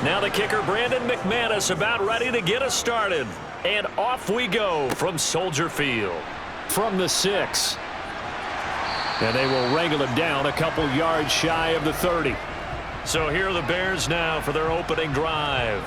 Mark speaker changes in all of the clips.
Speaker 1: Now the kicker, Brandon McManus, about ready to get us started. And off we go from Soldier Field. From the 6. And they will wrangle him down a couple yards shy of the 30. So here are the Bears now for their opening drive.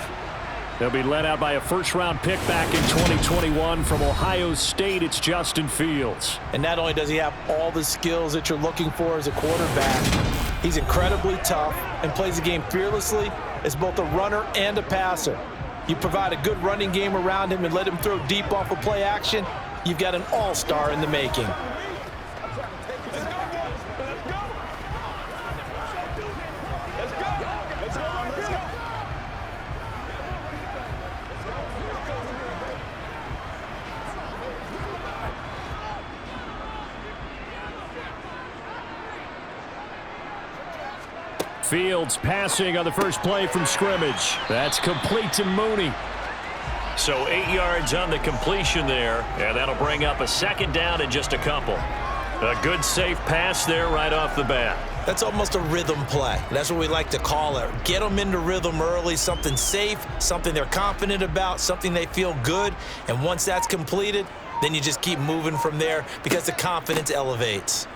Speaker 1: They'll be led out by a first-round pick back in 2021 from Ohio State. It's Justin Fields.
Speaker 2: And not only does he have all the skills that you're looking for as a quarterback, he's incredibly tough and plays the game fearlessly as both a runner and a passer. You provide a good running game around him and let him throw deep off of play action, you've got an all-star in the making.
Speaker 1: Fields passing on the first play from scrimmage. That's complete to Mooney. So 8 yards on the completion there, and that'll bring up a second down in just a couple. A good, safe pass there right off the bat.
Speaker 2: That's almost a rhythm play. That's what we like to call it. Get them into rhythm early, something safe, something they're confident about, something they feel good. And once that's completed, then you just keep moving from there because the confidence elevates.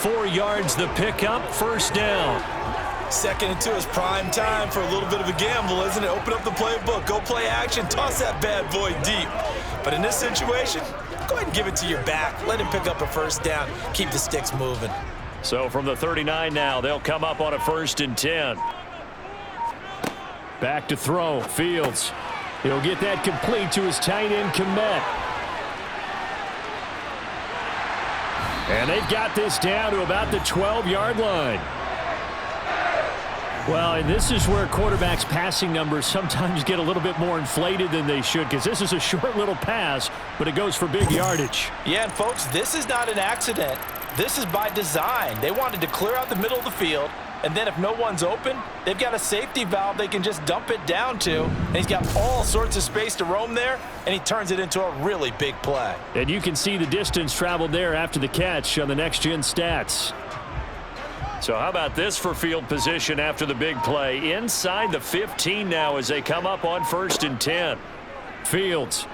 Speaker 1: 4 yards the pickup, first down.
Speaker 2: 2nd and 2 is prime time for a little bit of a gamble, isn't it? Open up the playbook, go play action, toss that bad boy deep. But in this situation, go ahead and give it to your back. Let him pick up a first down. Keep the sticks moving.
Speaker 1: So from the 39 now, they'll come up on a 1st and 10. Back to throw, Fields. He'll get that complete to his tight end, Komet. And they've got this down to about the 12-yard line. Well, and this is where quarterbacks' passing numbers sometimes get a little bit more inflated than they should, because this is a short little pass, but it goes for big yardage.
Speaker 2: Yeah, and folks, this is not an accident. This is by design. They wanted to clear out the middle of the field, and then if no one's open, they've got a safety valve they can just dump it down to, and he's got all sorts of space to roam there, and he turns it into a really big play.
Speaker 1: And you can see the distance traveled there after the catch on the next-gen stats. So how about this for field position after the big play? Inside the 15 now as they come up on 1st and 10. Fields.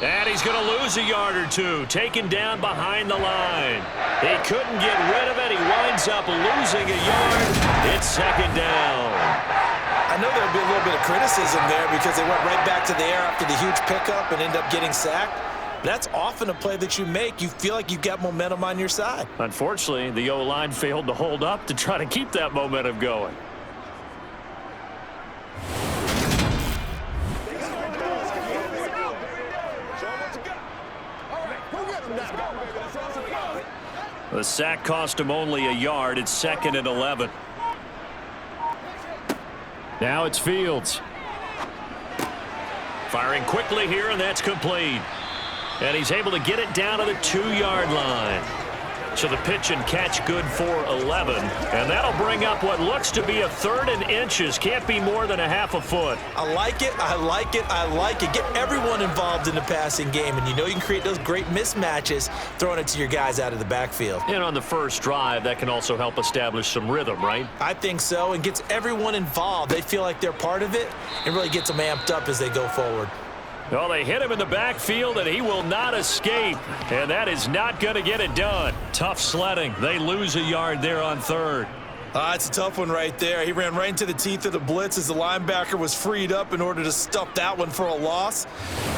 Speaker 1: And he's going to lose a yard or two, taken down behind the line. He couldn't get rid of it. He winds up losing a yard. It's 2nd down.
Speaker 2: I know there'll be a little bit of criticism there because they went right back to the air after the huge pickup and ended up getting sacked. That's often a play that you make. You feel like you've got momentum on your side.
Speaker 1: Unfortunately, the O-line failed to hold up to try to keep that momentum going. The sack cost him only a yard. It's 2nd and 11. Now it's Fields. Firing quickly here, and that's complete. And he's able to get it down to the 2-yard line. So the pitch and catch good for 11. And that'll bring up what looks to be a 3rd and inches. Can't be more than a half a foot.
Speaker 2: I like it. I like it. I like it. Get everyone involved in the passing game. And you know you can create those great mismatches throwing it to your guys out of the backfield.
Speaker 1: And on the first drive, that can also help establish some rhythm, right?
Speaker 2: I think so. And gets everyone involved. They feel like they're part of it. And really gets them amped up as they go forward.
Speaker 1: Well, they hit him in the backfield, and he will not escape. And that is not going to get it done. Tough sledding. They lose a yard there on 3rd.
Speaker 2: It's a tough one right there. He ran right into the teeth of the blitz as the linebacker was freed up in order to stuff that one for a loss.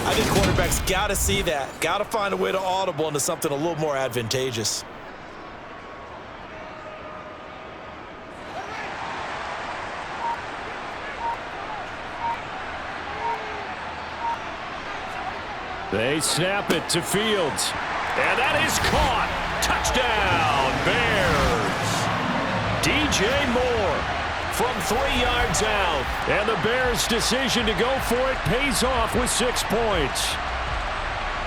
Speaker 2: I think quarterbacks got to see that. Got to find a way to audible into something a little more advantageous.
Speaker 1: They snap it to Fields. And that is caught. Touchdown, Bears. DJ Moore from 3 yards out. And the Bears' decision to go for it pays off with 6 points.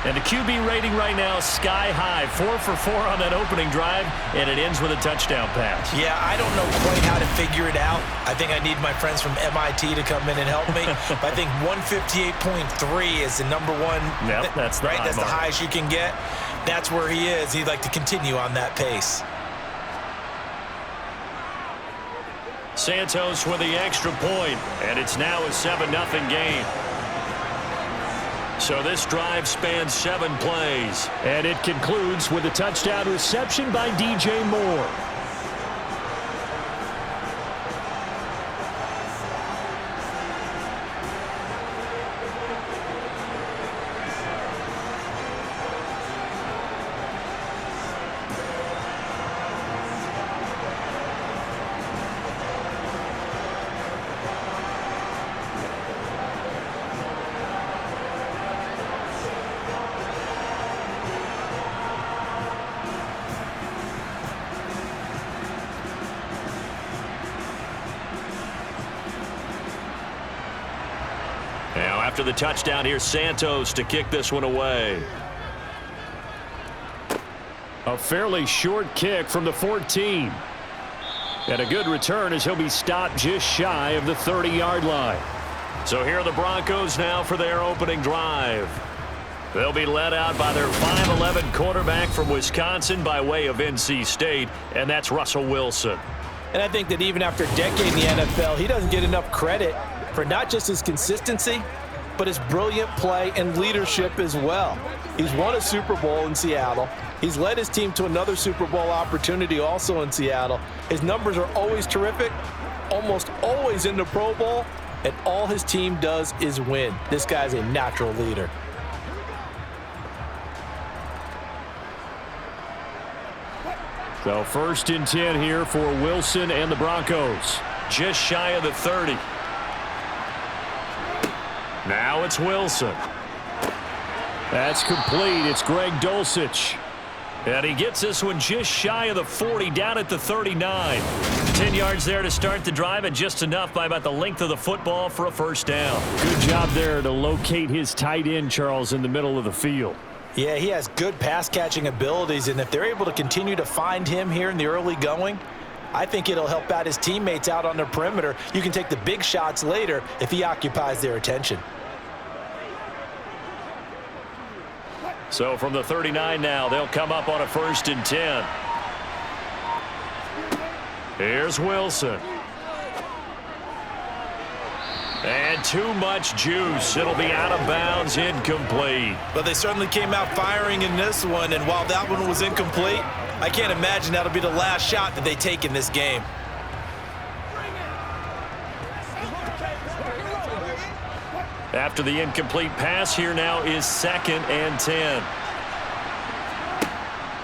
Speaker 1: And the QB rating right now is sky high. 4 for 4 on that opening drive, and it ends with a touchdown pass.
Speaker 2: Yeah, I don't know quite how to figure it out. I think I need my friends from MIT to come in and help me. But I think 158.3 is the number one.
Speaker 1: Yep, that's the
Speaker 2: right. That's the highest you can get. That's where he is. He'd like to continue on that pace.
Speaker 1: Santos with the extra point, and it's now a 7-0 game. So this drive spans 7 plays.
Speaker 3: And it concludes with a touchdown reception by DJ Moore.
Speaker 1: Now after the touchdown, here's Santos to kick this one away.
Speaker 3: A fairly short kick from the 14. And a good return as he'll be stopped just shy of the 30-yard line.
Speaker 1: So here are the Broncos now for their opening drive. They'll be led out by their 5'11" quarterback from Wisconsin by way of NC State, and that's Russell Wilson.
Speaker 2: And I think that even after a decade in the NFL, he doesn't get enough credit for not just his consistency, but his brilliant play and leadership as well. He's won a Super Bowl in Seattle. He's led his team to another Super Bowl opportunity also in Seattle. His numbers are always terrific, almost always in the Pro Bowl, and all his team does is win. This guy's a natural leader.
Speaker 3: So 1st and 10 here for Wilson and the Broncos.
Speaker 1: Just shy of the 30. Now it's Wilson.
Speaker 3: That's complete. It's Greg Dulcich.
Speaker 1: And he gets this one just shy of the 40, down at the 39. 10 yards there to start the drive, and just enough by about the length of the football for a first down.
Speaker 3: Good job there to locate his tight end, Charles, in the middle of the field.
Speaker 2: Yeah, he has good pass-catching abilities, and if they're able to continue to find him here in the early going, I think it'll help out his teammates out on the perimeter. You can take the big shots later if he occupies their attention.
Speaker 1: So from the 39 now, they'll come up on a 1st and 10. Here's Wilson. And too much juice. It'll be out of bounds, incomplete.
Speaker 2: But they certainly came out firing in this one, and while that one was incomplete, I can't imagine that'll be the last shot that they take in this game.
Speaker 1: After the incomplete pass, here now is 2nd and 10.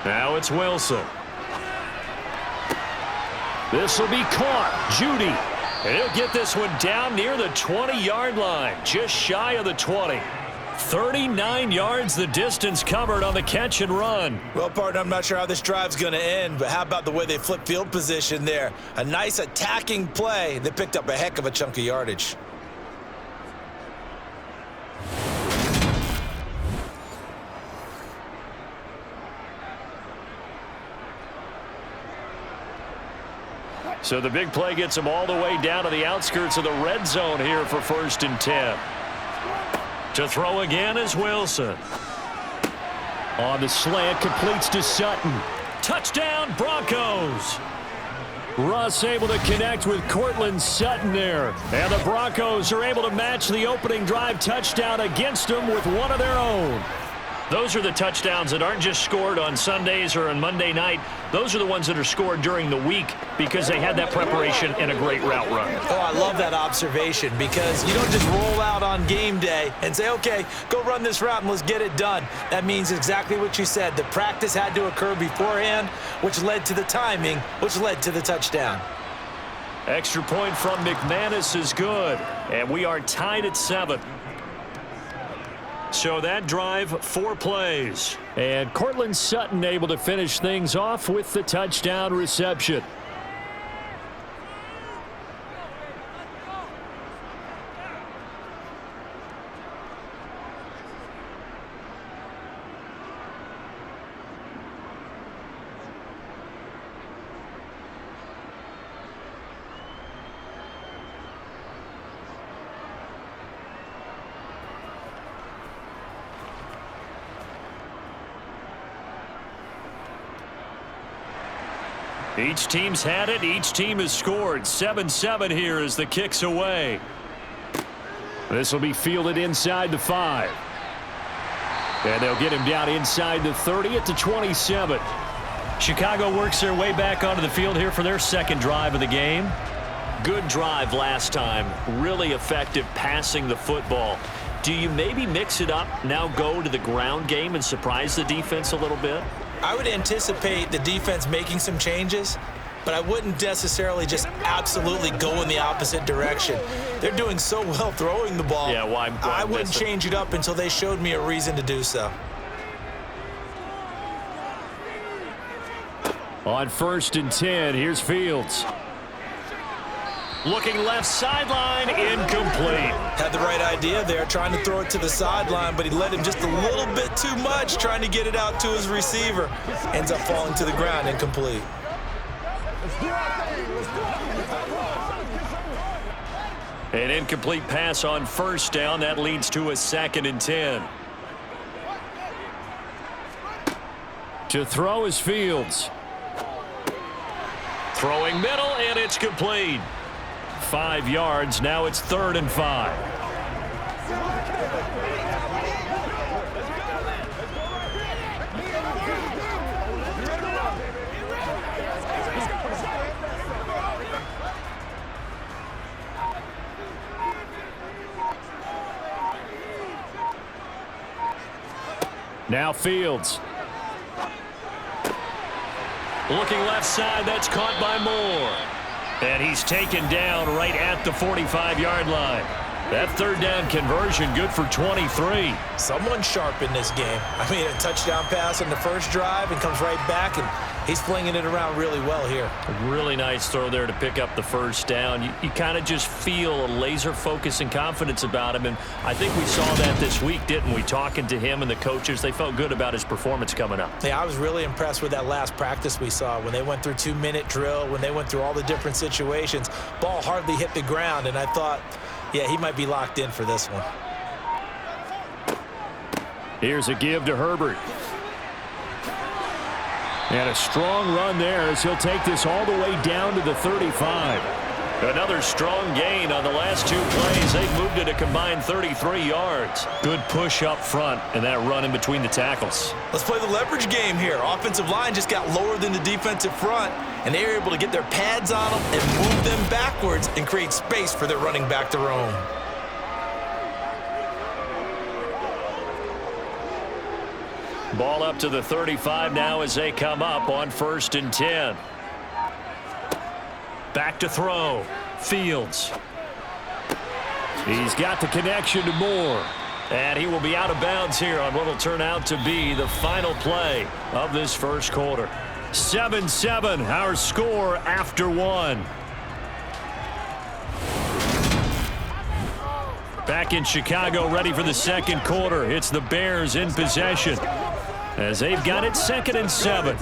Speaker 1: Now it's Wilson.
Speaker 3: This will be caught. Judy.
Speaker 1: And he'll get this one down near the 20-yard line, just shy of the 20. 39 yards the distance covered on the catch and run.
Speaker 2: Well, partner, I'm not sure how this drive's going to end, but how about the way they flip field position there? A nice attacking play. They picked up a heck of a chunk of yardage.
Speaker 1: So the big play gets him all the way down to the outskirts of the red zone here for 1st and 10. To throw again is Wilson.
Speaker 3: On the slant, completes to Sutton.
Speaker 1: Touchdown, Broncos.
Speaker 3: Russ able to connect with Cortland Sutton there. And the Broncos are able to match the opening drive touchdown against them with one of their own.
Speaker 1: Those are the touchdowns that aren't just scored on Sundays or on Monday night. Those are the ones that are scored during the week because they had that preparation and a great route run.
Speaker 2: Oh, I love that observation because you don't just roll out on game day and say, okay, go run this route and let's get it done. That means exactly what you said. The practice had to occur beforehand, which led to the timing, which led to the touchdown.
Speaker 1: Extra point from McManus is good, and we are tied at 7. So that drive, 4 plays.
Speaker 3: And Cortland Sutton able to finish things off with the touchdown reception. Each team's had it. Each team has scored. 7-7 here as the kick's away. This will be fielded inside the 5. And they'll get him down inside the 30 at the 27. Chicago works their way back onto the field here for their second drive of the game.
Speaker 1: Good drive last time. Really effective passing the football. Do you maybe mix it up, now go to the ground game and surprise the defense a little bit?
Speaker 2: I would anticipate the defense making some changes, but I wouldn't necessarily just absolutely go in the opposite direction. They're doing so well throwing the ball.
Speaker 1: Yeah, why
Speaker 2: I wouldn't change it up until they showed me a reason to do so.
Speaker 3: On 1st and 10, here's Fields.
Speaker 1: Looking left sideline, incomplete.
Speaker 2: Had the right idea there, trying to throw it to the sideline, but he let him just a little bit too much, trying to get it out to his receiver. Ends up falling to the ground, incomplete.
Speaker 3: An incomplete pass on 1st down. That leads to a 2nd and 10. To throw is Fields.
Speaker 1: Throwing middle, and it's complete.
Speaker 3: 5 yards. Now it's 3rd and 5. Now Fields.
Speaker 1: Looking left side, that's caught by Moore.
Speaker 3: And he's taken down right at the 45-yard line. That 3rd down conversion good for 23.
Speaker 2: Someone sharp in this game. I mean, a touchdown pass on the first drive and comes right back, and he's flinging it around really well here.
Speaker 1: A really nice throw there to pick up the 1st down. You kind of just feel a laser focus and confidence about him, and I think we saw that this week, didn't we? Talking to him and the coaches, they felt good about his performance coming up.
Speaker 2: Yeah, I was really impressed with that last practice we saw when they went through 2-minute drill, when they went through all the different situations. Ball hardly hit the ground, and I thought, yeah, he might be locked in for this one.
Speaker 3: Here's a give to Herbert. And a strong run there as he'll take this all the way down to the 35.
Speaker 1: Another strong gain on the last 2 plays. They've moved it a combined 33 yards.
Speaker 3: Good push up front and that run in between the tackles.
Speaker 2: Let's play the leverage game here. Offensive line just got lower than the defensive front, and they were able to get their pads on them and move them backwards and create space for their running back to roam.
Speaker 3: Ball up to the 35 now as they come up on 1st and 10. Back to throw. Fields. He's got the connection to Moore. And he will be out of bounds here on what will turn out to be the final play of this first quarter. 7-7, our score after 1. Back in Chicago, ready for the second quarter. It's the Bears in possession as they've got it 2nd and 7.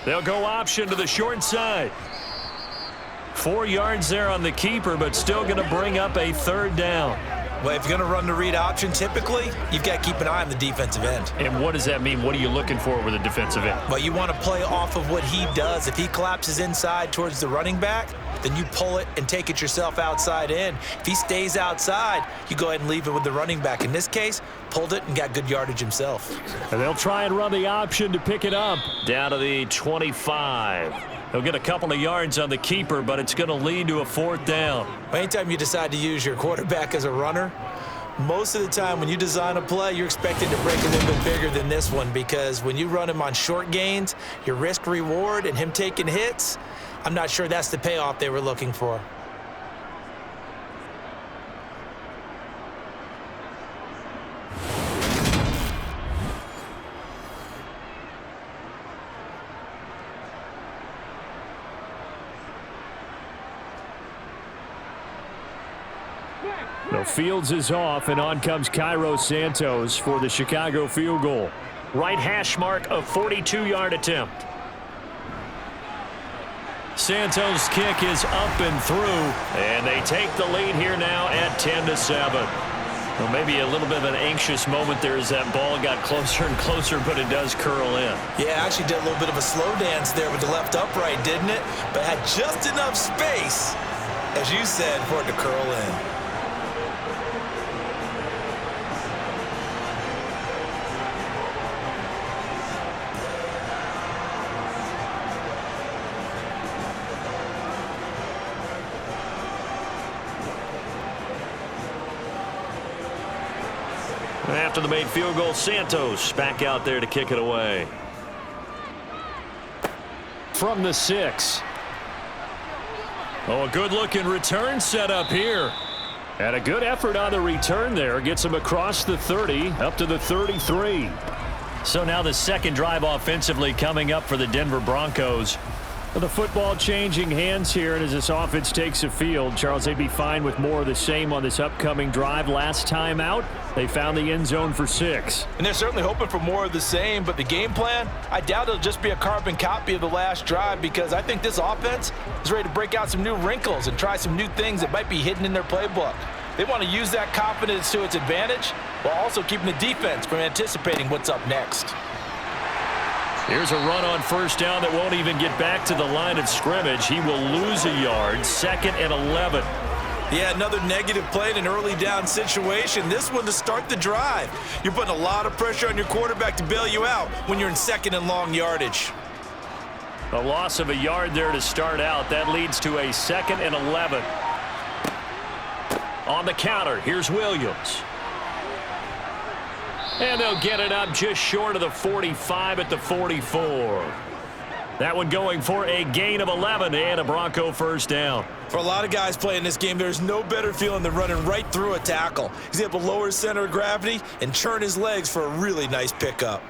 Speaker 3: They'll go option to the short side. 4 yards there on the keeper, but still going to bring up a 3rd down.
Speaker 2: Well, if you're going to run the read option, typically, you've got to keep an eye on the defensive end.
Speaker 3: And what does that mean? What are you looking for with a defensive end?
Speaker 2: Well, you want to play off of what he does. If he collapses inside towards the running back, then you pull it and take it yourself outside in. If he stays outside, you go ahead and leave it with the running back. In this case, pulled it and got good yardage himself.
Speaker 3: And they'll try and run the option to pick it up. Down to the 25. He'll get a couple of yards on the keeper, but it's going to lead to a 4th down.
Speaker 2: Anytime you decide to use your quarterback as a runner, most of the time when you design a play, you're expected to break a little bit bigger than this one, because when you run him on short gains, your risk-reward and him taking hits, I'm not sure that's the payoff they were looking for.
Speaker 3: No, Fields is off, and on comes Cairo Santos for the Chicago field goal.
Speaker 1: Right hash mark, a 42-yard attempt.
Speaker 3: Santos' kick is up and through, and they take the lead here now at 10-7. Well, maybe a little bit of an anxious moment there as that ball got closer and closer, but it does curl in.
Speaker 2: Yeah, actually did a little bit of a slow dance there with the left upright, didn't it? But had just enough space, as you said, for it to curl in.
Speaker 3: After the made field goal, Santos back out there to kick it away. From the 6. Oh, a good-looking return set up here. And a good effort on the return there. Gets him across the 30, up to the 33. So now the second drive offensively coming up for the Denver Broncos. The football changing hands here, and as this offense takes the field, Charles, they'd be fine with more of the same on this upcoming drive. Last time out, they found the end zone for 6.
Speaker 2: And they're certainly hoping for more of the same, but the game plan, I doubt it'll just be a carbon copy of the last drive, because I think this offense is ready to break out some new wrinkles and try some new things that might be hidden in their playbook. They want to use that confidence to its advantage while also keeping the defense from anticipating what's up next.
Speaker 3: Here's a run on first down that won't even get back to the line of scrimmage. He will lose a yard. 2nd and 11.
Speaker 2: Yeah, another negative play in an early down situation. This one to start the drive. You're putting a lot of pressure on your quarterback to bail you out when you're in 2nd and long yardage.
Speaker 3: A loss of a yard there to start out. That leads to a 2nd and 11. On the counter, here's Williams. And they'll get it up just short of the 45 at the 44. That one going for a gain of 11 and a Bronco first down.
Speaker 2: For a lot of guys playing this game, there's no better feeling than running right through a tackle. He's able to lower his center of gravity and churn his legs for a really nice pickup.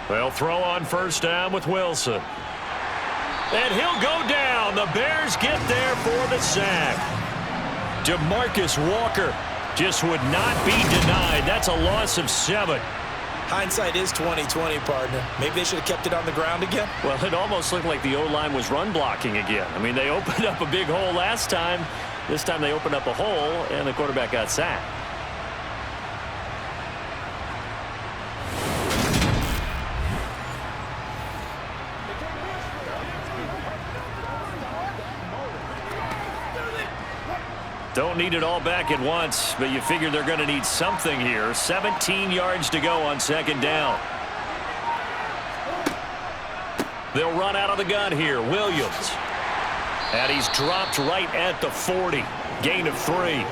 Speaker 3: They'll throw on first down with Wilson. And he'll go down. The Bears get there for the sack. DeMarcus Walker just would not be denied. That's a loss of 7.
Speaker 2: Hindsight is 20/20, partner. Maybe they should have kept it on the ground again.
Speaker 3: Well, it almost looked like the O-line was run blocking again. I mean, they opened up a big hole last time. This time they opened up a hole, and the quarterback got sacked. Don't need it all back at once, but you figure they're going to need something here. 17 yards to go on 2nd down. They'll run out of the gun here. Williams. And he's dropped right at the 40. Gain of 3.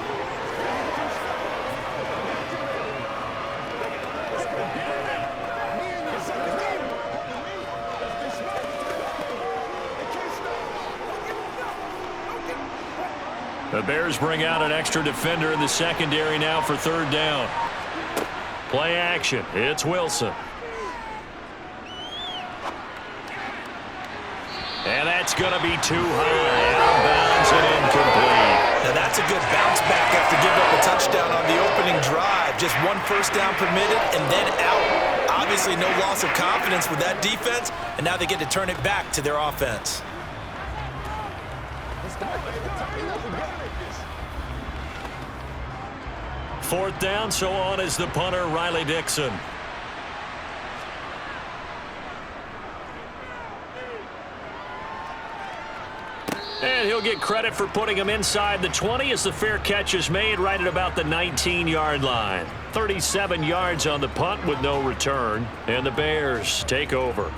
Speaker 3: The Bears bring out an extra defender in the secondary now for 3rd down. Play action. It's Wilson. And that's going to be too high. Out of bounds and incomplete.
Speaker 2: Now that's a good bounce back after giving up a touchdown on the opening drive. Just 1 first down permitted and then out. Obviously no loss of confidence with that defense, and now they get to turn it back to their offense.
Speaker 3: Fourth down, so on is the punter, Riley Dixon. And he'll get credit for putting him inside the 20 as the fair catch is made right at about the 19-yard line. 37 yards on the punt with no return, and the Bears take over.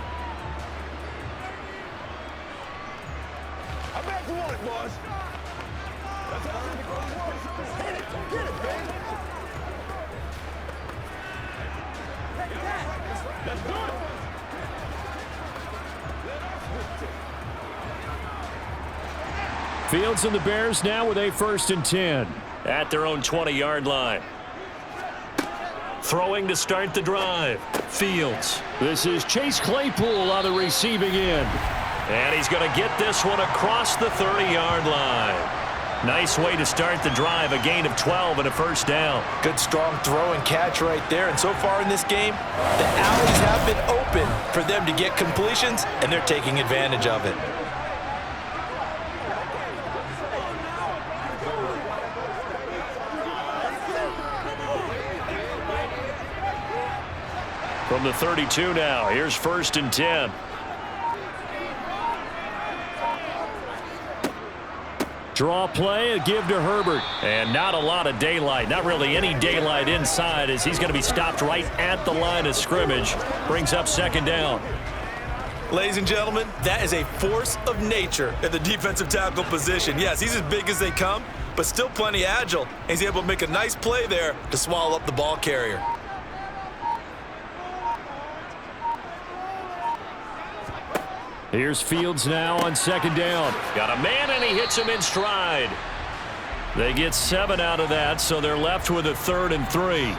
Speaker 3: Fields and the Bears now with a 1st and 10 at their own 20-yard line. Throwing to start the drive. Fields.
Speaker 1: This is Chase Claypool on the receiving end.
Speaker 3: And he's going to get this one across the 30-yard line. Nice way to start the drive, a gain of 12 and a first down.
Speaker 2: Good strong throw and catch right there. And so far in this game, the alleys have been open for them to get completions, and they're taking advantage of it.
Speaker 3: From the 32 now, here's 1st and 10.
Speaker 1: Draw play, a give to Herbert.
Speaker 3: And not a lot of daylight, not really any daylight inside, as he's going to be stopped right at the line of scrimmage. Brings up 2nd down.
Speaker 2: Ladies and gentlemen, that is a force of nature at the defensive tackle position. Yes, he's as big as they come, but still plenty agile. He's able to make a nice play there to swallow up the ball carrier.
Speaker 1: Here's Fields now on 2nd down.
Speaker 3: Got a man, and he hits him in stride. They get 7 out of that, so they're left with a 3rd and 3.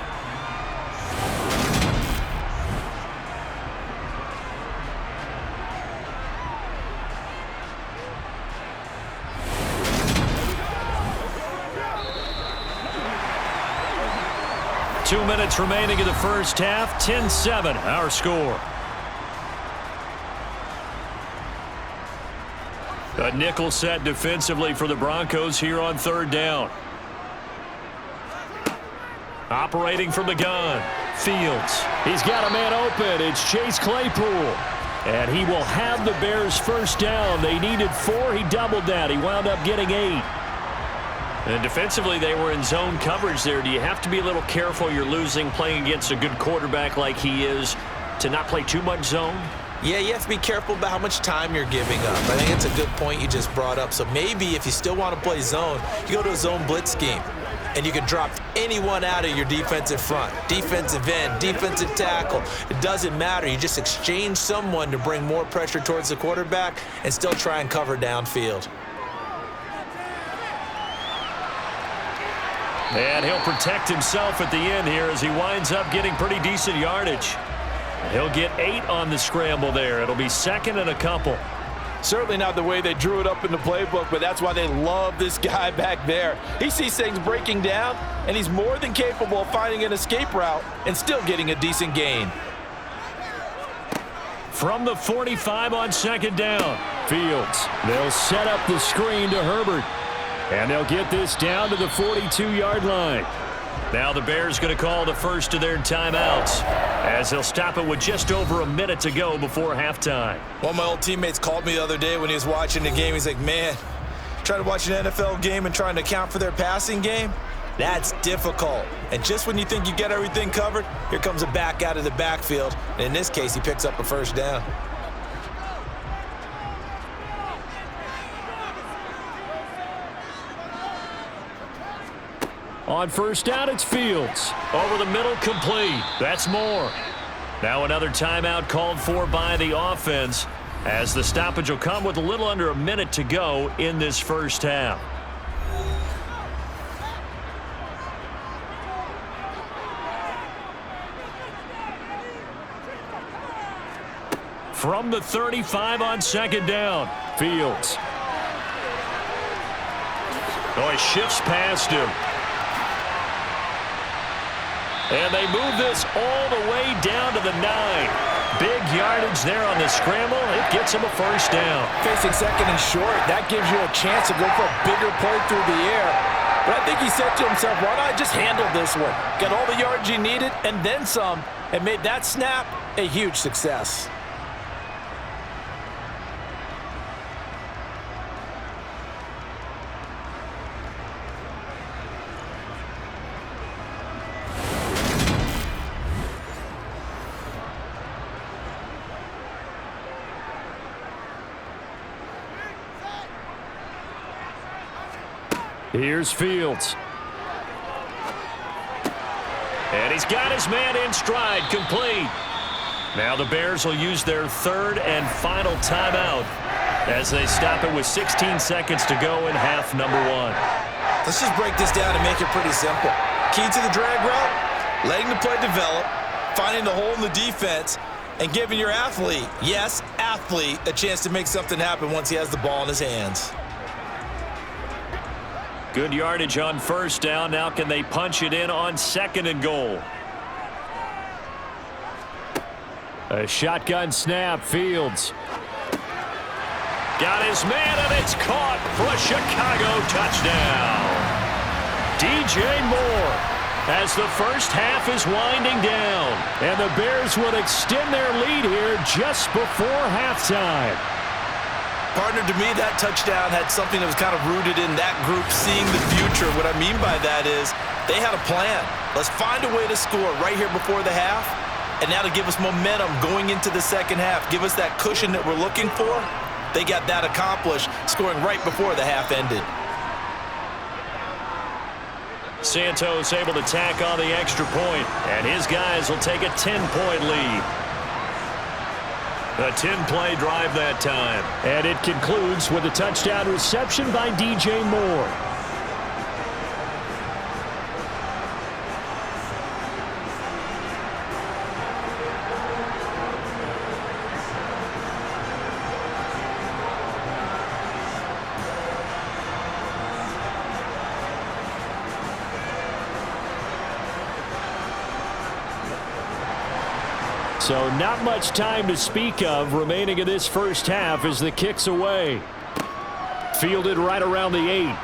Speaker 3: Two minutes remaining in the first half. 10-7, our score. A nickel set defensively for the Broncos here on 3rd down. Operating from the gun. Fields.
Speaker 1: He's got a man open. It's Chase Claypool. And he will have the Bears' first down. They needed 4. He doubled that. He wound up getting 8.
Speaker 3: And defensively, they were in zone coverage there. Do you have to be a little careful? You're losing playing against a good quarterback like he is to not play too much zone?
Speaker 2: Yeah, you have to be careful about how much time you're giving up. I think it's a good point you just brought up. So maybe if you still want to play zone, you go to a zone blitz scheme, and you can drop anyone out of your defensive front, defensive end, defensive tackle. It doesn't matter. You just exchange someone to bring more pressure towards the quarterback and still try and cover downfield.
Speaker 3: And he'll protect himself at the end here as he winds up getting pretty decent yardage. He'll get 8 on the scramble there. It'll be 2nd and a couple.
Speaker 2: Certainly not the way they drew it up in the playbook, but that's why they love this guy back there. He sees things breaking down, and he's more than capable of finding an escape route and still getting a decent gain.
Speaker 3: From the 45 on 2nd down.
Speaker 1: Fields. They'll set up the screen to Herbert. And they'll get this down to the 42-yard line.
Speaker 3: Now the Bears going to call the first of their timeouts as they'll stop it with just over a minute to go before halftime.
Speaker 2: One of my old teammates called me the other day when he was watching the game. He's like, man, trying to watch an NFL game and trying to account for their passing game, that's difficult. And just when you think you get everything covered, here comes a back out of the backfield. And in this case, he picks up a first down.
Speaker 1: On 1st down, it's Fields.
Speaker 3: Over the middle, complete. That's more. Now another timeout called for by the offense as the stoppage will come with a little under a minute to go in this first half. From the 35 on 2nd down.
Speaker 1: Fields.
Speaker 3: Oh, he shifts past him. And they move this all the way down to the 9. Big yardage there on the scramble. It gets him a first down.
Speaker 2: Facing 2nd and short, that gives you a chance to go for a bigger play through the air. But I think he said to himself, why not just handle this one? Got all the yards you needed and then some, and made that snap a huge success.
Speaker 1: Here's Fields.
Speaker 3: And he's got his man in stride, complete. Now the Bears will use their 3rd and final timeout as they stop it with 16 seconds to go in half number 1.
Speaker 2: Let's just break this down and make it pretty simple. Key to the drag route, letting the play develop, finding the hole in the defense, and giving your athlete, yes, athlete, a chance to make something happen once he has the ball in his hands.
Speaker 3: Good yardage on first down. Now can they punch it in on 2nd and goal? A shotgun snap. Fields got his man, and it's caught for a Chicago touchdown. DJ Moore as the first half is winding down, and the Bears would extend their lead here just before halftime.
Speaker 2: Partner, to me, that touchdown had something that was kind of rooted in that group seeing the future. What I mean by that is they had a plan. Let's find a way to score right here before the half, and that'll give us momentum going into the second half. Give us that cushion that we're looking for. They got that accomplished, scoring right before the half ended.
Speaker 3: Santos able to tack on the extra point, and his guys will take a 10-point lead. A 10-play drive that time.
Speaker 1: And it concludes with a touchdown reception by DJ Moore. So not much time to speak of remaining in this first half as the kick's away. Fielded right around the 8.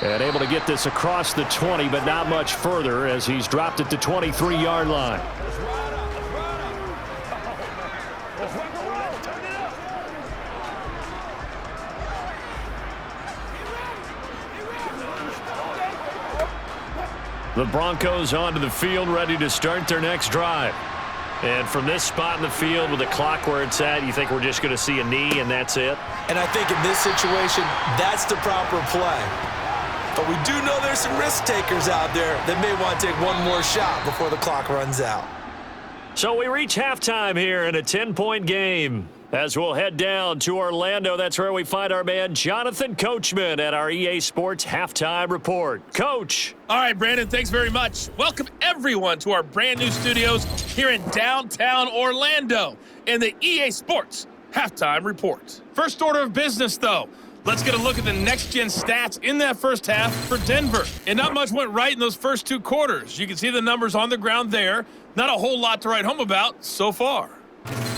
Speaker 1: And able to get this across the 20, but not much further as he's dropped it to 23-yard line. The Broncos onto the field, ready to start their next drive. And from this spot in the field with the clock where it's at, you think we're just going to see a knee and that's it?
Speaker 2: And I think in this situation, that's the proper play. But we do know there's some risk takers out there that may want to take one more shot before the clock runs out.
Speaker 3: So we reach halftime here in a 10-point game. As we'll head down to Orlando, that's where we find our man Jonathan Coachman at our EA Sports Halftime Report. Coach.
Speaker 4: All right, Brandon, thanks very much. Welcome, everyone, to our brand-new studios here in downtown Orlando in the EA Sports Halftime Report. First order of business, though. Let's get a look at the next-gen stats in that first half for Denver. And not much went right in those first 2 quarters. You can see the numbers on the ground there. Not a whole lot to write home about so far.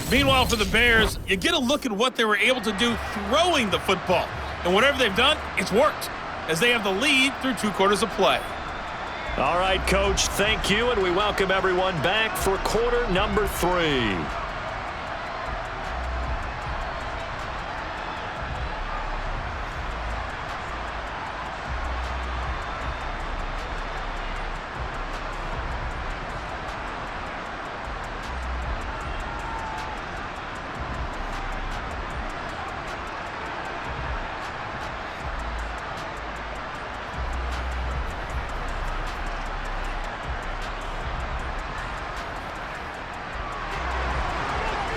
Speaker 4: Meanwhile, for the Bears, you get a look at what they were able to do throwing the football. And whatever they've done, it's worked, as they have the lead through 2 quarters of play.
Speaker 3: All right, Coach, thank you, and we welcome everyone back for quarter number 3.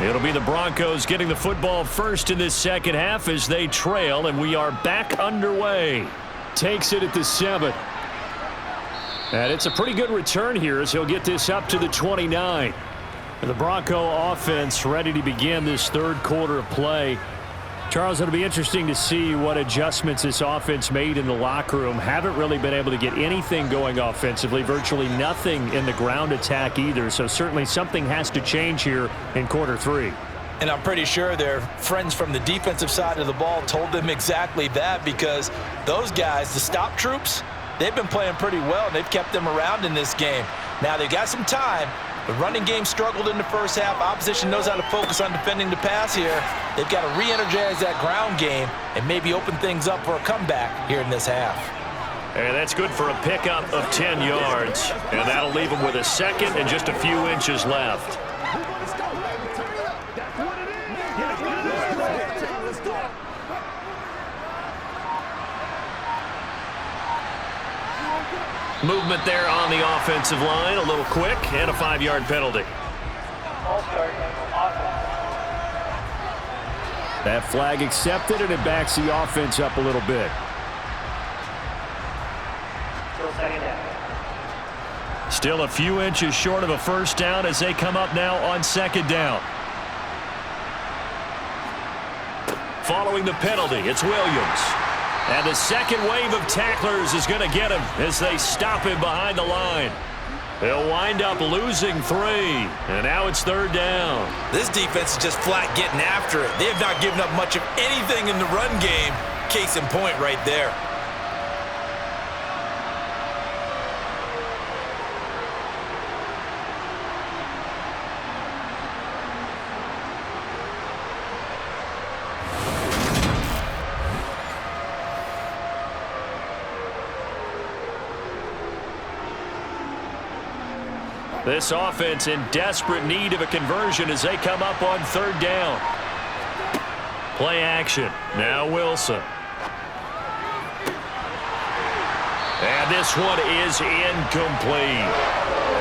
Speaker 3: It'll be the Broncos getting the football first in this second half as they trail, and we are back underway.
Speaker 1: Takes it at the 7. And it's a pretty good return here as he'll get this up to the 29. And the Bronco offense ready to begin this third quarter of play. Charles, it'll be interesting to see what adjustments this offense made in the locker room. Haven't really been able to get anything going offensively, virtually nothing in the ground attack either. So certainly something has to change here in quarter 3.
Speaker 2: And I'm pretty sure their friends from the defensive side of the ball told them exactly that, because those guys, the stop troops, they've been playing pretty well, and they've kept them around in this game. Now, they've got some time. The running game struggled in the first half. Opposition knows how to focus on defending the pass here. They've got to re-energize that ground game and maybe open things up for a comeback here in this half.
Speaker 3: And that's good for a pickup of 10 yards. And that'll leave them with a second and just a few inches left. Movement there on the offensive line, a little quick, and a 5-yard penalty.
Speaker 1: That flag accepted, and it backs the offense up a little bit.
Speaker 5: Still second down.
Speaker 3: Still a few inches short of a first down as they come up now on second down. Following the penalty, it's Williams. And the second wave of tacklers is going to get him as they stop him behind the line. He'll wind up losing 3, and now it's third down.
Speaker 2: This defense is just flat getting after it. They have not given up much of anything in the run game. Case in point right there.
Speaker 3: This offense in desperate need of a conversion as they come up on third down. Play action. Now Wilson. And this one is incomplete.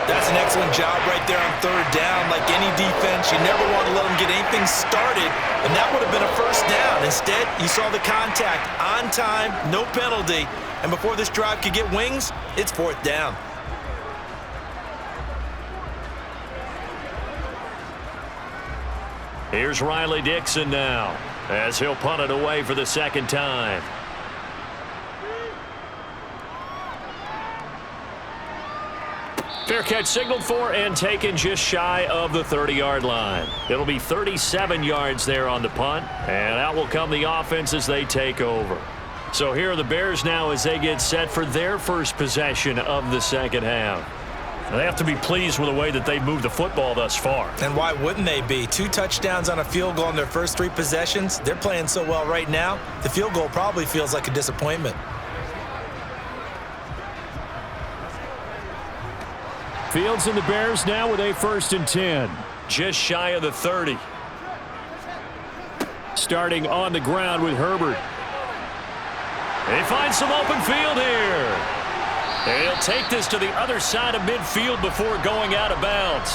Speaker 2: That's an excellent job right there on third down. Like any defense, you never want to let them get anything started, and that would have been a first down. Instead, you saw the contact on time, no penalty, and before this drive could get wings, it's fourth down.
Speaker 3: Here's Riley Dixon now as he'll punt it away for the second time. Fair catch signaled for and taken just shy of the 30-yard line. It'll be 37 yards there on the punt, and out will come the offense as they take over. So here are the Bears now as they get set for their first possession of the second half. They have to be pleased with the way that they moved the football thus far.
Speaker 2: And why wouldn't they be? 2 touchdowns on a field goal in their first 3 possessions. They're playing so well right now, the field goal probably feels like a disappointment.
Speaker 3: Fields and the Bears now with a 1st and 10. Just shy of the 30. Starting on the ground with Herbert. They find some open field here. He'll take this to the other side of midfield before going out of bounds.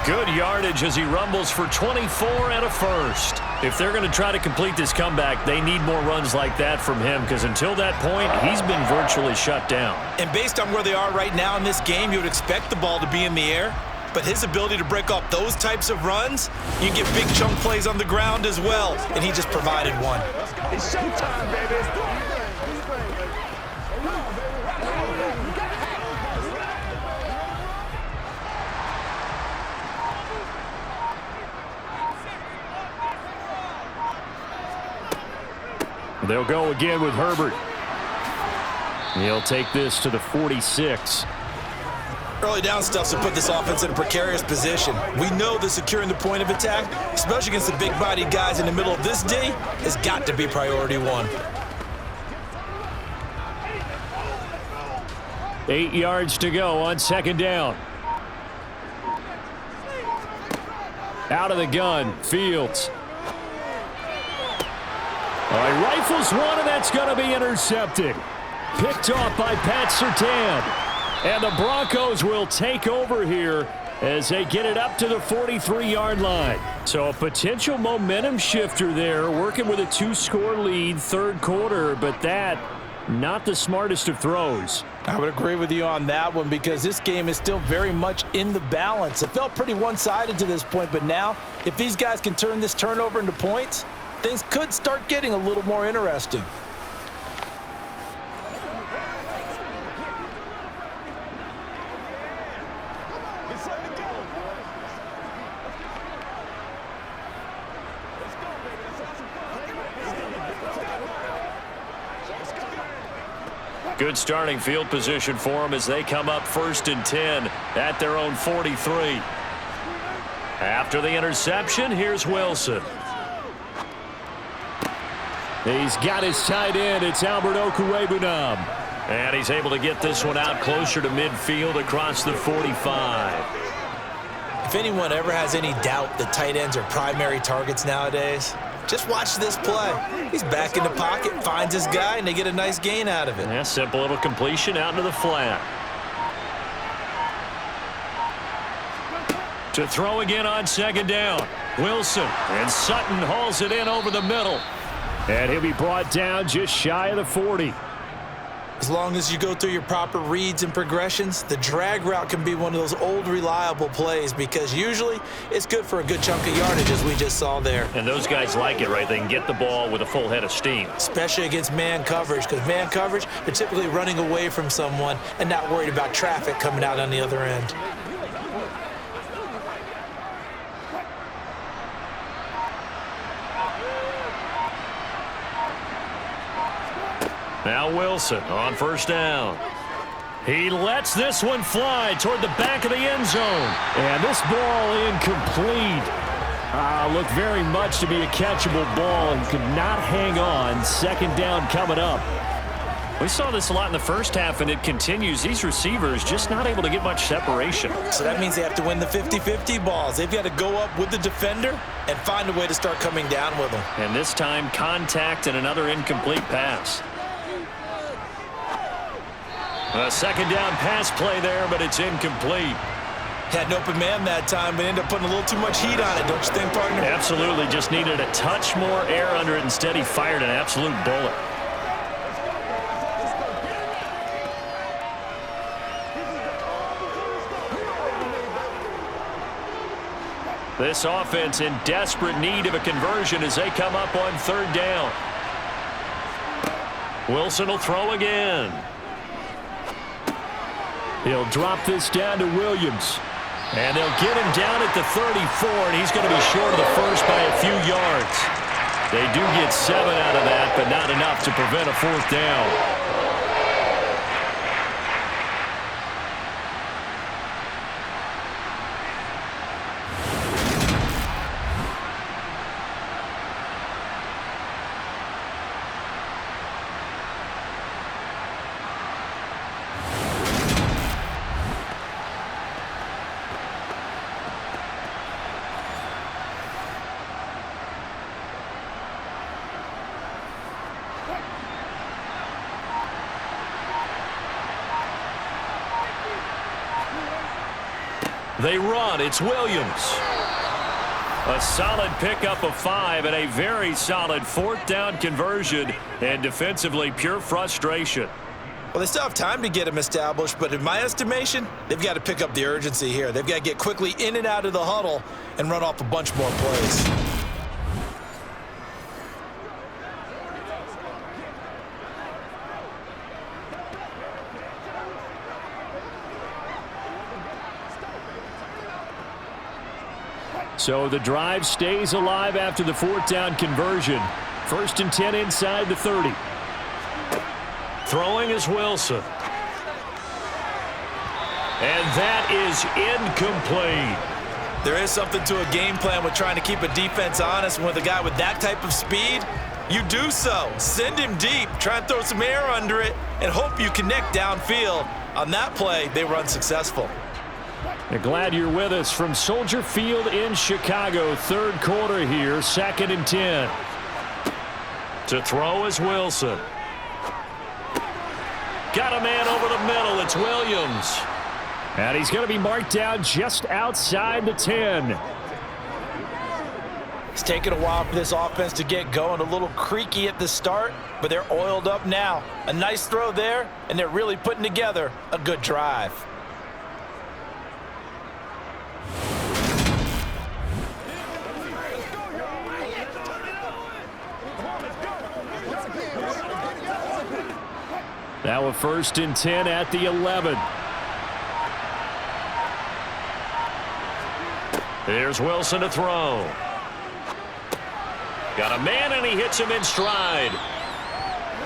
Speaker 3: Good yardage as he rumbles for 24 and a first. If they're going to try to complete this comeback, they need more runs like that from him because until that point, he's been virtually shut down.
Speaker 2: And based on where they are right now in this game, you would expect the ball to be in the air. But his ability to break off those types of runs, you can get big chunk plays on the ground as well. And he just provided one.
Speaker 5: It's showtime, baby.
Speaker 3: They'll go again with Herbert. He'll take this to the 46.
Speaker 2: Early down stuff to put this offense in a precarious position. We know that securing the point of attack, especially against the big-bodied guys in the middle of this D, has got to be priority 1.
Speaker 3: 8 yards to go on second down. Out of the gun, Fields. All right, rifles one, and that's going to be intercepted. Picked off by Pat Surtain. And the Broncos will take over here as they get it up to the 43-yard line. So a potential momentum shifter there, working with a 2-score lead, third quarter, but that, not the smartest of throws.
Speaker 2: I would agree with you on that one because this game is still very much in the balance. It felt pretty one-sided to this point, but now if these guys can turn this turnover into points, things could start getting a little more interesting.
Speaker 3: Good starting field position for them as they come up 1st and 10 at their own 43. After the interception, here's Wilson. He's got his tight end. It's Albert Okwuegbunam. And he's able to get this one out closer to midfield across the 45.
Speaker 2: If anyone ever has any doubt that tight ends are primary targets nowadays, just watch this play. He's back in the pocket, finds his guy, and they get a nice gain out of it.
Speaker 3: Yeah, simple little completion out into the flat. To throw again on second down. Wilson, and Sutton hauls it in over the middle. And he'll be brought down just shy of the 40.
Speaker 2: As long as you go through your proper reads and progressions, the drag route can be one of those old reliable plays because usually it's good for a good chunk of yardage, as we just saw there.
Speaker 3: And those guys like it, right? They can get the ball with a full head of steam.
Speaker 2: Especially against man coverage, because man coverage, they're typically running away from someone and not worried about traffic coming out on the other end.
Speaker 3: Now Wilson on first down. He lets this one fly toward the back of the end zone. And this ball incomplete. Looked very much to be a catchable ball and could not hang on. Second down coming up. We saw this a lot in the first half, and it continues. These receivers just not able to get much separation.
Speaker 2: So that means they have to win the 50-50 balls. They've got to go up with the defender and find a way to start coming down with them.
Speaker 3: And this time, contact and another incomplete pass. A second down pass play there, but it's incomplete.
Speaker 2: Had an open man that time, but ended up putting a little too much heat on it, don't you think, partner?
Speaker 3: Absolutely. Just needed a touch more air under it. Instead, he fired an absolute bullet. This offense in desperate need of a conversion as they come up on third down. Wilson will throw again. He'll drop this down to Williams. And they'll get him down at the 34, and he's going to be short of the first by a few yards. They do get 7 out of that, but not enough to prevent a fourth down. They run. It's Williams. A solid pickup of 5 and a very solid fourth down conversion, and defensively pure frustration.
Speaker 2: Well, they still have time to get him established, but in my estimation, they've got to pick up the urgency here. They've got to get quickly in and out of the huddle and run off a bunch more plays.
Speaker 3: So the drive stays alive after the fourth down conversion. 1st and 10 inside the 30. Throwing is Wilson. And that is incomplete.
Speaker 2: There is something to a game plan with trying to keep a defense honest. And with a guy with that type of speed, you do so. Send him deep, try and throw some air under it, and hope you connect downfield. On that play, they were unsuccessful.
Speaker 3: Glad you're with us from Soldier Field in Chicago. Third quarter here, 2nd and 10. To throw is Wilson. Got a man over the middle. It's Williams. And he's going to be marked down just outside the 10.
Speaker 2: It's taken a while for this offense to get going. A little creaky at the start, but they're oiled up now. A nice throw there, and they're really putting together a good drive.
Speaker 3: Now a 1st and 10 at the 11. Here's Wilson to throw. Got a man, and he hits him in stride.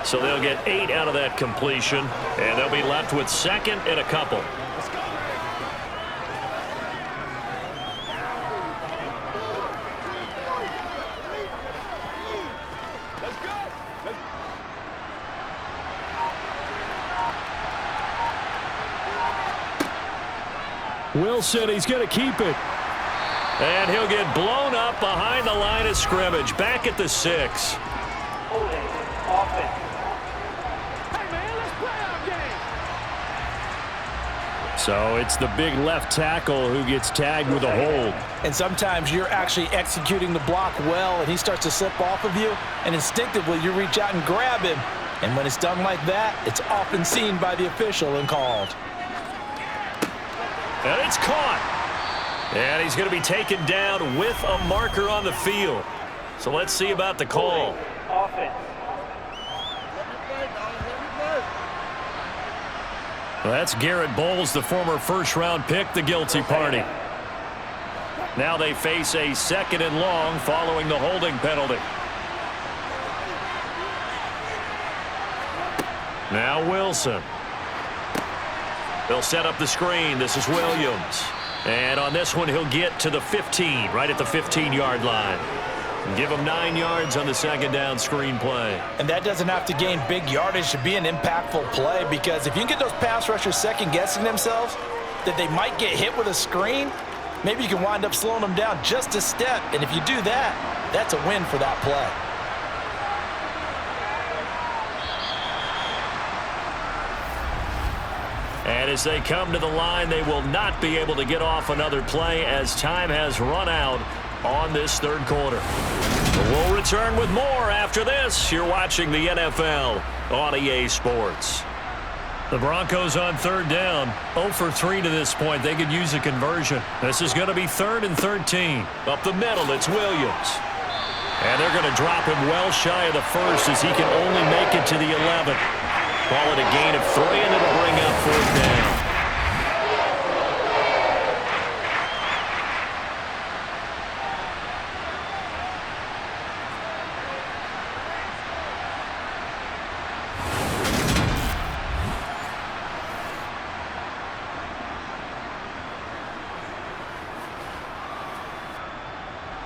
Speaker 3: So they'll get 8 out of that completion, and they'll be left with 2nd and a couple. Wilson, he's going to keep it. And he'll get blown up behind the line of scrimmage. Back at the 6. So it's the big left tackle who gets tagged with a hold.
Speaker 2: And sometimes you're actually executing the block well, and he starts to slip off of you, and instinctively you reach out and grab him. And when it's done like that, it's often seen by the official and called.
Speaker 3: And it's caught. And he's going to be taken down with a marker on the field. So let's see about the call.
Speaker 5: Offense.
Speaker 3: Well, that's Garrett Bowles, the former first-round pick, the guilty party. Now they face a 2nd and long following the holding penalty. Now Wilson. They'll set up the screen. This is Williams. And on this one, he'll get to the 15, right at the 15-yard line. Give him 9 yards on the 2nd down screen play.
Speaker 2: And that doesn't have to gain big yardage to be an impactful play, because if you can get those pass rushers second-guessing themselves that they might get hit with a screen, maybe you can wind up slowing them down just a step. And if you do that, that's a win for that play.
Speaker 3: And as they come to the line, they will not be able to get off another play as time has run out on this 3rd quarter. We'll return with more after this. You're watching the NFL on EA Sports. The Broncos on 3rd down. 0 for 3 to this point. They could use a conversion. This is going to be 3rd and 13. Up the middle, it's Williams. And they're going to drop him well shy of the 1st as he can only make it to the 11. Call it a gain of 3, and it'll bring up 4th down.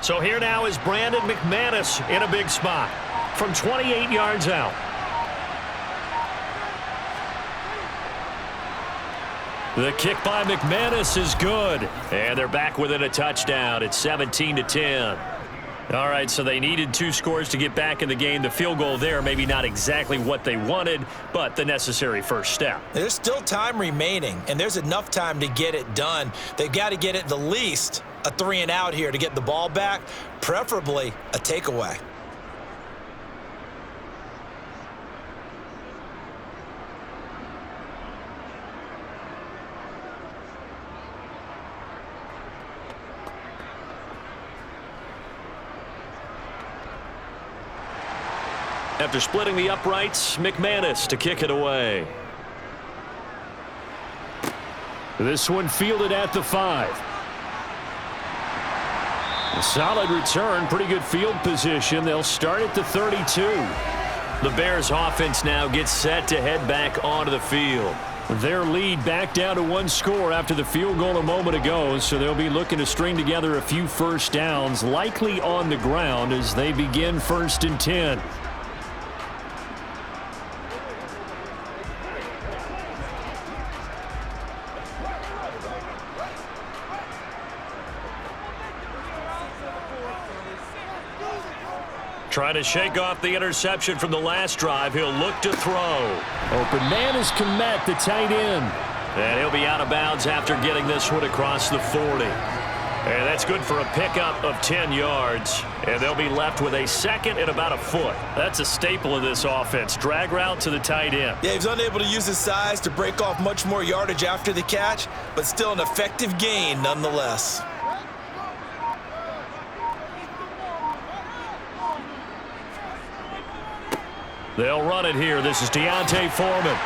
Speaker 3: So here now is Brandon McManus in a big spot from 28 yards out. The kick by McManus is good. And they're back within a touchdown. It's 17-10. All right, so they needed 2 scores to get back in the game. The field goal there, maybe not exactly what they wanted, but the necessary first step.
Speaker 2: There's still time remaining, and there's enough time to get it done. They've got to get at the least a 3 and out here to get the ball back, preferably a takeaway.
Speaker 3: After splitting the uprights, McManus to kick it away. This one fielded at the 5. A solid return, pretty good field position. They'll start at the 32. The Bears offense now gets set to head back onto the field. Their lead back down to 1 score after the field goal a moment ago, so they'll be looking to string together a few first downs, likely on the ground as they begin 1st and 10. Trying to shake off the interception from the last drive. He'll look to throw. Open man is Komet, the tight end. And he'll be out of bounds after getting this one across the 40. And that's good for a pickup of 10 yards. And they'll be left with a 2nd and about a foot. That's a staple of this offense. Drag route to the tight end.
Speaker 2: Yeah, he's unable to use his size to break off much more yardage after the catch, but still an effective gain nonetheless.
Speaker 3: They'll run it here. This is Deontay Foreman.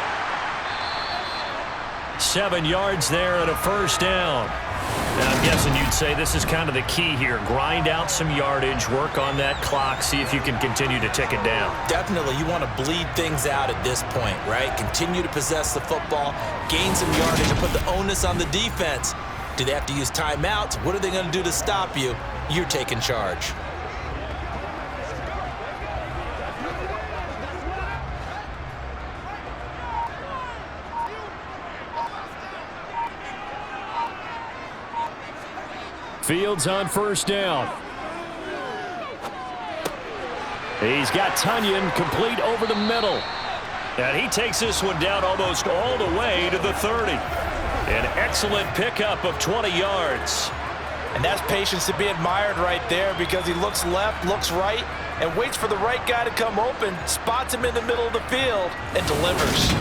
Speaker 3: 7 yards there and a first down. Now, I'm guessing you'd say this is kind of the key here. Grind out some yardage, work on that clock, see if you can continue to tick it down.
Speaker 2: Definitely, you want to bleed things out at this point, right? Continue to possess the football, gain some yardage, and put the onus on the defense. Do they have to use timeouts? What are they going to do to stop you? You're taking charge.
Speaker 3: Fields on first down. He's got Tunyon complete over the middle. And he takes this one down almost all the way to the 30. An excellent pickup of 20 yards.
Speaker 2: And that's patience to be admired right there, because he looks left, looks right, and waits for the right guy to come open, spots him in the middle of the field, and delivers.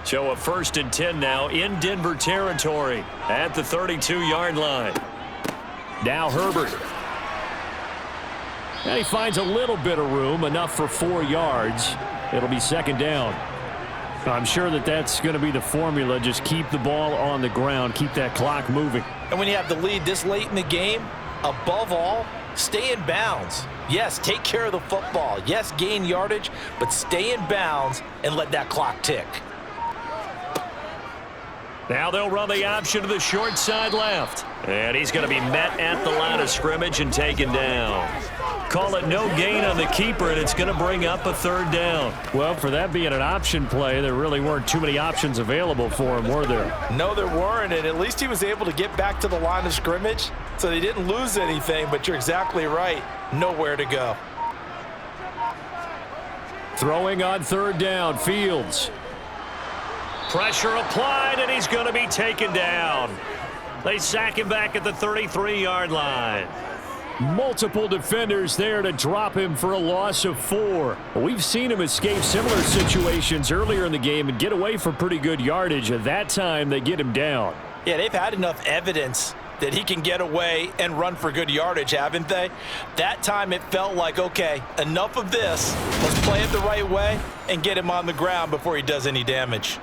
Speaker 3: So a 1st and 10 now in Denver territory at the 32-yard line. Now Herbert. And he finds a little bit of room, enough for 4 yards. It'll be 2nd down. I'm sure that that's going to be the formula. Just keep the ball on the ground, keep that clock moving.
Speaker 2: And when you have the lead this late in the game, above all, stay in bounds. Yes, take care of the football. Yes, gain yardage, but stay in bounds and let that clock tick.
Speaker 3: Now they'll run the option to the short side left. And he's going to be met at the line of scrimmage and taken down. Call it no gain on the keeper, and it's going to bring up a 3rd down.
Speaker 1: Well, for that being an option play, there really weren't too many options available for him, were there?
Speaker 2: No, there weren't, and at least he was able to get back to the line of scrimmage, so they didn't lose anything, but you're exactly right. Nowhere to go.
Speaker 1: Throwing on 3rd down, Fields.
Speaker 3: Pressure applied, and he's going to be taken down. They sack him back at the 33-yard line.
Speaker 1: Multiple defenders there to drop him for a loss of 4. We've seen him escape similar situations earlier in the game and get away for pretty good yardage. At that time, they get him down.
Speaker 2: Yeah, they've had enough evidence that he can get away and run for good yardage, haven't they? That time it felt like, okay, enough of this. Let's play it the right way and get him on the ground before he does any damage.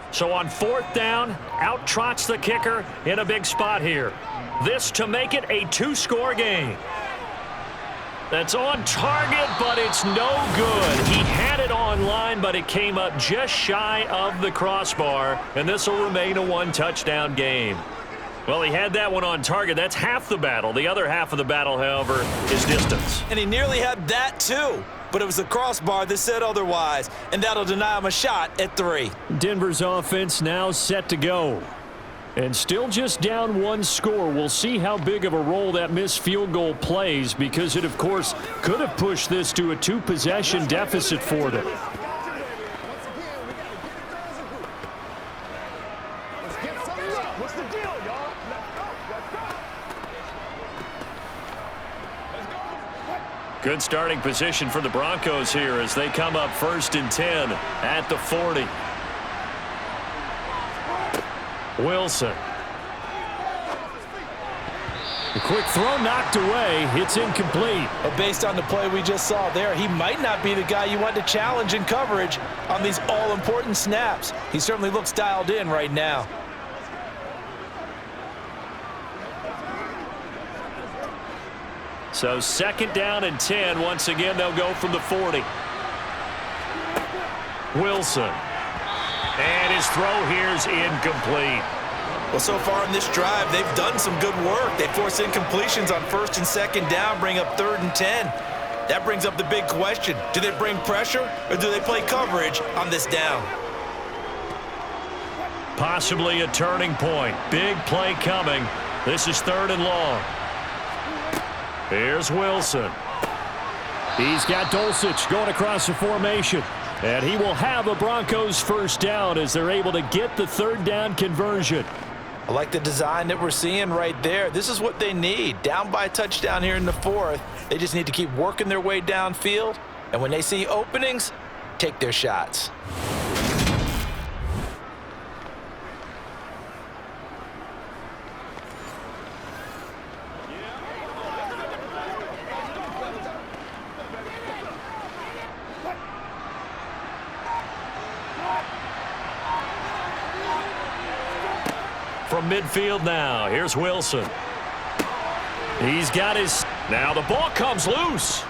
Speaker 3: So on 4th down, out trots the kicker in a big spot here. This to make it a 2-score game. That's on target, but it's no good. He had it on line, but it came up just shy of the crossbar, and this will remain a 1-touchdown game. Well, he had that one on target. That's half the battle. The other half of the battle, however, is distance.
Speaker 2: And he nearly had that, too. But it was the crossbar that said otherwise, and that'll deny him a shot at 3.
Speaker 1: Denver's offense now set to go. And still just down 1 score. We'll see how big of a role that missed field goal plays, because it, of course, could have pushed this to a 2-possession deficit for them.
Speaker 5: What's the deal, y'all?
Speaker 3: Good starting position for the Broncos here as they come up 1st and 10 at the 40. Wilson.
Speaker 1: A quick throw knocked away. It's incomplete.
Speaker 2: But based on the play we just saw there, he might not be the guy you want to challenge in coverage on these all-important snaps. He certainly looks dialed in right now.
Speaker 3: So 2nd down and 10. Once again, they'll go from the 40. Wilson. And his throw here is incomplete.
Speaker 2: Well, so far in this drive, they've done some good work. They force incompletions on 1st and 2nd down, bring up 3rd and 10. That brings up the big question. Do they bring pressure or do they play coverage on this down?
Speaker 3: Possibly a turning point. Big play coming. This is 3rd and long. Here's Wilson.
Speaker 1: He's got Dulcich going across the formation. And he will have a Broncos 1st down as they're able to get the 3rd down conversion.
Speaker 2: I like the design that we're seeing right there. This is what they need. Down by a touchdown here in the 4th. They just need to keep working their way downfield. And when they see openings, take their shots.
Speaker 3: From midfield now, here's Wilson. He's got his... Now the ball comes loose.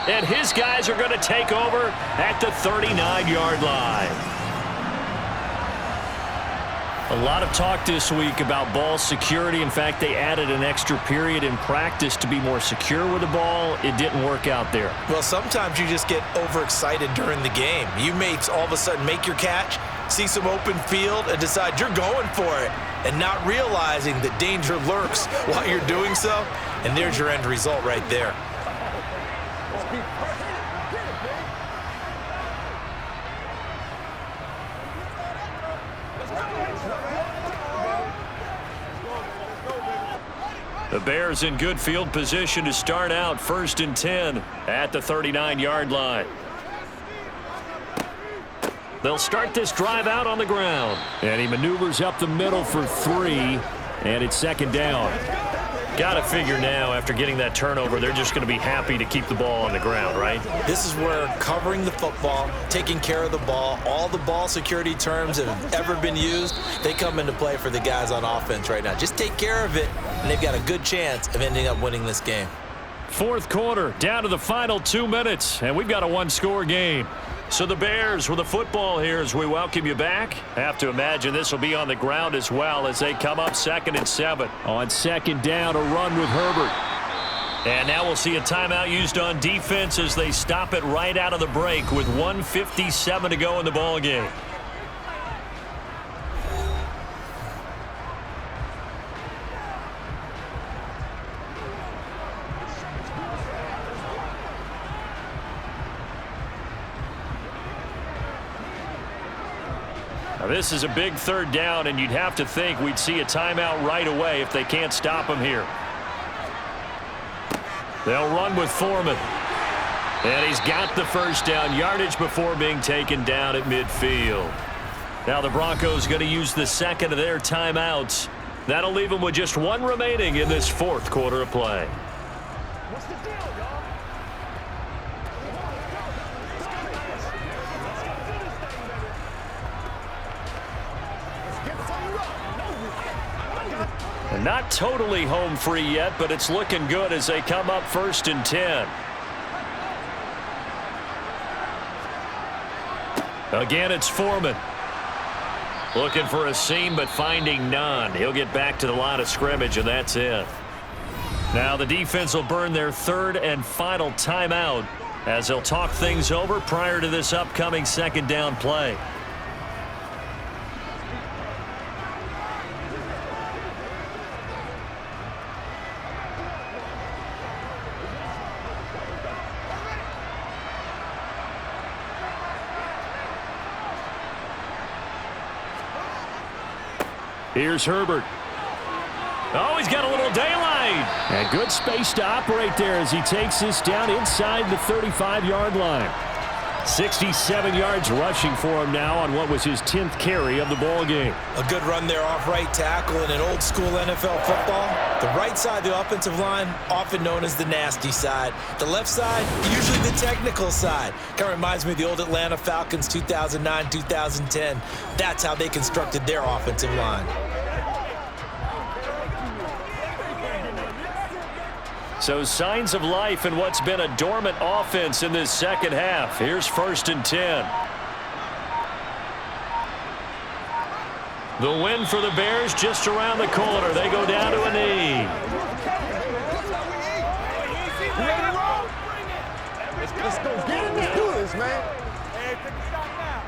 Speaker 3: And his guys are going to take over at the 39-yard line. A lot of talk this week about ball security. In fact, they added an extra period in practice to be more secure with the ball. It didn't work out there.
Speaker 2: Well, sometimes you just get overexcited during the game. You may all of a sudden make your catch, see some open field and decide you're going for it and not realizing that danger lurks while you're doing so. And there's your end result right there.
Speaker 3: The Bears in good field position to start out 1st and 10 at the 39-yard line. They'll start this drive out on the ground.
Speaker 1: And he maneuvers up the middle for 3, and it's 2nd down.
Speaker 3: Got to figure now, after getting that turnover, they're just going to be happy to keep the ball on the ground, right?
Speaker 2: This is where covering the football, taking care of the ball, all the ball security terms that have ever been used, they come into play for the guys on offense right now. Just take care of it, and they've got a good chance of ending up winning this game.
Speaker 3: 4th quarter, down to the final 2 minutes, and we've got a one-score game. So the Bears with the football here as we welcome you back. Have to imagine this will be on the ground as well as they come up 2nd and 7.
Speaker 1: On 2nd down, a run with Herbert.
Speaker 3: And now we'll see a timeout used on defense as they stop it right out of the break with 1:57 to go in the ball game. Now this is a big 3rd down, and you'd have to think we'd see a timeout right away if they can't stop him here. They'll run with Foreman. And he's got the 1st down yardage before being taken down at midfield. Now the Broncos going to use the 2nd of their timeouts. That'll leave them with just 1 remaining in this 4th quarter of play.
Speaker 5: What's the deal, y'all?
Speaker 3: And not totally home free yet, but it's looking good as they come up 1st and 10. Again, it's Foreman. Looking for a seam, but finding none. He'll get back to the line of scrimmage, and that's it. Now the defense will burn their 3rd and final timeout as they'll talk things over prior to this upcoming 2nd down play.
Speaker 1: Here's Herbert.
Speaker 3: Oh, he's got a little daylight.
Speaker 1: And good space to operate there as he takes this down inside the 35-yard line. 67 yards rushing for him now on what was his 10th carry of the ball game.
Speaker 2: A good run there off right tackle in an old school NFL football. The right side of the offensive line, often known as the nasty side. The left side, usually the technical side. Kind of reminds me of the old Atlanta Falcons 2009-2010. That's how they constructed their offensive line.
Speaker 3: So signs of life in what's been a dormant offense in this 2nd half. Here's 1st and 10. The win for the Bears just around the corner. They go down to a knee.
Speaker 5: Let's go get it. Let's do this, man. Hey, take a shot now.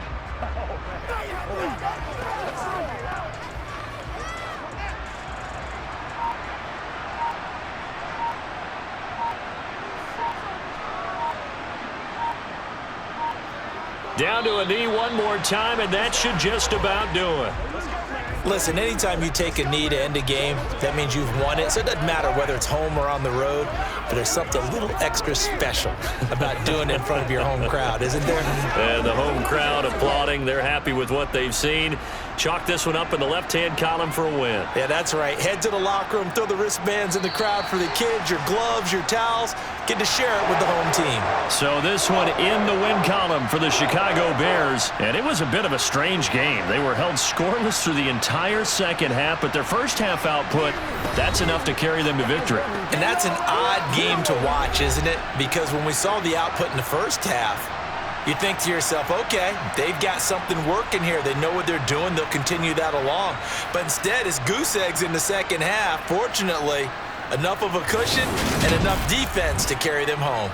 Speaker 3: Down to a knee one more time, and that should just about do it.
Speaker 2: Listen, anytime you take a knee to end a game, that means you've won it. So it doesn't matter whether it's home or on the road, but there's something a little extra special about doing it in front of your home crowd, isn't there?
Speaker 3: And the home crowd applauding. They're happy with what they've seen. Chalk this one up in the left-hand column for a win.
Speaker 2: Yeah, that's right. Head to the locker room, throw the wristbands in the crowd for the kids, your gloves, your towels. Get to share it with the home team.
Speaker 3: So this one in the win column for the Chicago Bears. And it was a bit of a strange game. They were held scoreless through the entire 2nd half, but their 1st half output, that's enough to carry them to victory.
Speaker 2: And that's an odd game to watch, isn't it? Because when we saw the output in the 1st half, you think to yourself, okay, they've got something working here. They know what they're doing. They'll continue that along. But instead, it's goose eggs in the 2nd half. Fortunately, enough of a cushion and enough defense to carry them home.